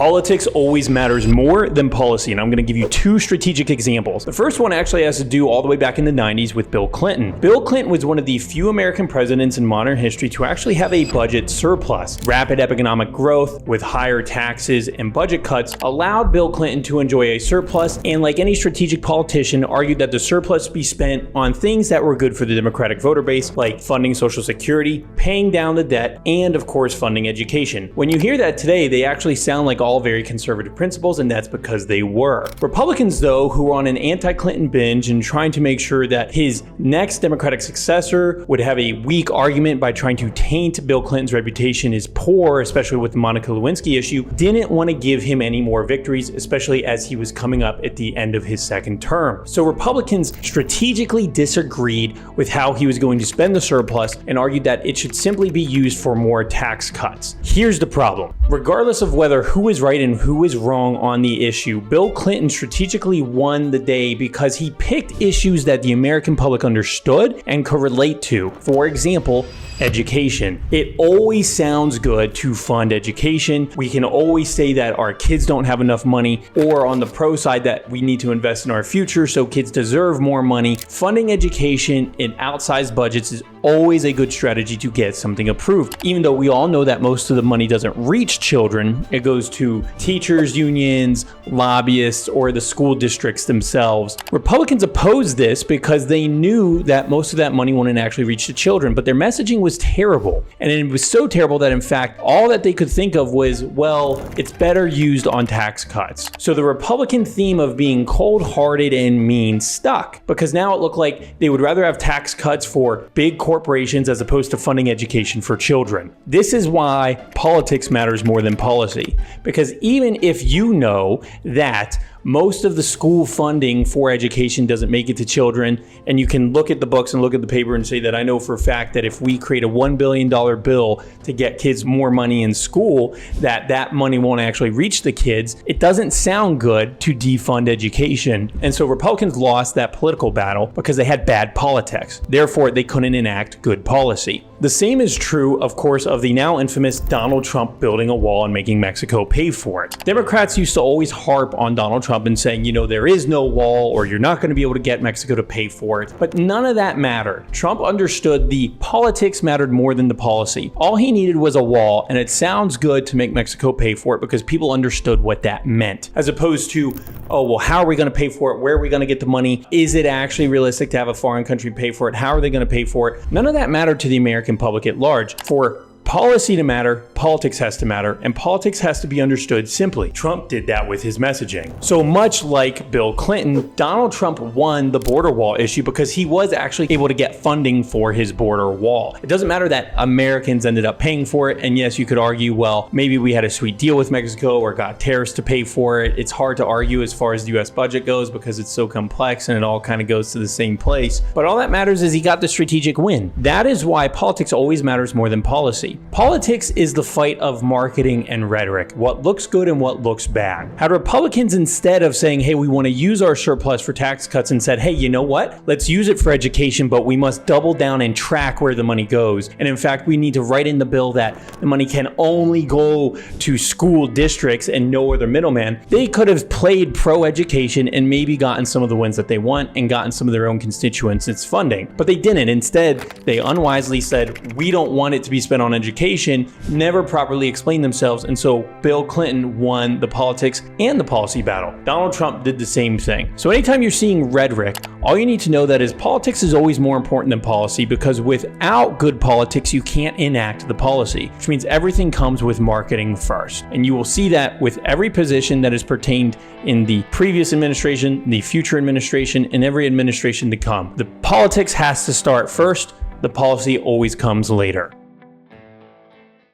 Politics always matters more than policy, and I'm going to give you two strategic examples. The first one actually has to do all the way back in the 90s with Bill Clinton. Bill Clinton was one of the few American presidents in modern history to actually have a budget surplus. Rapid economic growth with higher taxes and budget cuts allowed Bill Clinton to enjoy a surplus, and like any strategic politician, argued that the surplus be spent on things that were good for the Democratic voter base, like funding Social Security, paying down the debt, and of course funding education. When you hear that today, they actually sound like all very conservative principles, and that's because they were. Republicans, though, who were on an anti-Clinton binge and trying to make sure that his next Democratic successor would have a weak argument by trying to taint Bill Clinton's reputation as poor, especially with the Monica Lewinsky issue, didn't want to give him any more victories, especially as he was coming up at the end of his second term. So Republicans strategically disagreed with how he was going to spend the surplus and argued that it should simply be used for more tax cuts. Here's the problem. Regardless of whether who is right and who is wrong on the issue, Bill Clinton strategically won the day because he picked issues that the American public understood and could relate to. For example, education. It always sounds good to fund education. We can always say that our kids don't have enough money, or on the pro side that we need to invest in our future so kids deserve more money. Funding education in outsized budgets is always a good strategy to get something approved. Even though we all know that most of the money doesn't reach children, it goes to teachers unions, lobbyists, or the school districts themselves. Republicans opposed this because they knew that most of that money wouldn't actually reach the children, but their messaging was terrible. And it was so terrible that in fact, all that they could think of was, well, it's better used on tax cuts. So the Republican theme of being cold-hearted and mean stuck, because now it looked like they would rather have tax cuts for big corporations as opposed to funding education for children. This is why politics matters more than policy, because even if you know that most of the school funding for education doesn't make it to children, and you can look at the books and look at the paper and say that I know for a fact that if we create a $1 billion bill to get kids more money in school, that money won't actually reach the kids. It doesn't sound good to defund education. And so Republicans lost that political battle because they had bad politics. Therefore, they couldn't enact good policy. The same is true, of course, of the now infamous Donald Trump building a wall and making Mexico pay for it. Democrats used to always harp on Donald Trump and saying, you know, there is no wall, or you're not going to be able to get Mexico to pay for it. But none of that mattered. Trump understood the politics mattered more than the policy. All he needed was a wall, and it sounds good to make Mexico pay for it because people understood what that meant. As opposed to, oh, well, how are we going to pay for it? Where are we going to get the money? Is it actually realistic to have a foreign country pay for it? How are they going to pay for it? None of that mattered to the American public at large. For policy to matter, politics has to matter, and politics has to be understood simply. Trump did that with his messaging. So much like Bill Clinton, Donald Trump won the border wall issue because he was actually able to get funding for his border wall. It doesn't matter that Americans ended up paying for it, and yes, you could argue, well, maybe we had a sweet deal with Mexico or got tariffs to pay for it. It's hard to argue as far as the US budget goes because it's so complex and it all kind of goes to the same place. But all that matters is he got the strategic win. That is why politics always matters more than policy. Politics is the fight of marketing and rhetoric, what looks good and what looks bad. Had Republicans, instead of saying, hey, we want to use our surplus for tax cuts, and said, hey, you know what? Let's use it for education, but we must double down and track where the money goes. And in fact, we need to write in the bill that the money can only go to school districts and no other middleman. They could have played pro-education and maybe gotten some of the wins that they want and gotten some of their own constituents its funding. But they didn't. Instead, they unwisely said, we don't want it to be spent on education, never properly explained themselves, and so Bill Clinton won the politics and the policy battle. Donald Trump did the same thing. So anytime you're seeing rhetoric, all you need to know that is politics is always more important than policy, because without good politics, you can't enact the policy, which means everything comes with marketing first. And you will see that with every position that is pertained in the previous administration, the future administration, and every administration to come. The politics has to start first. The policy always comes later.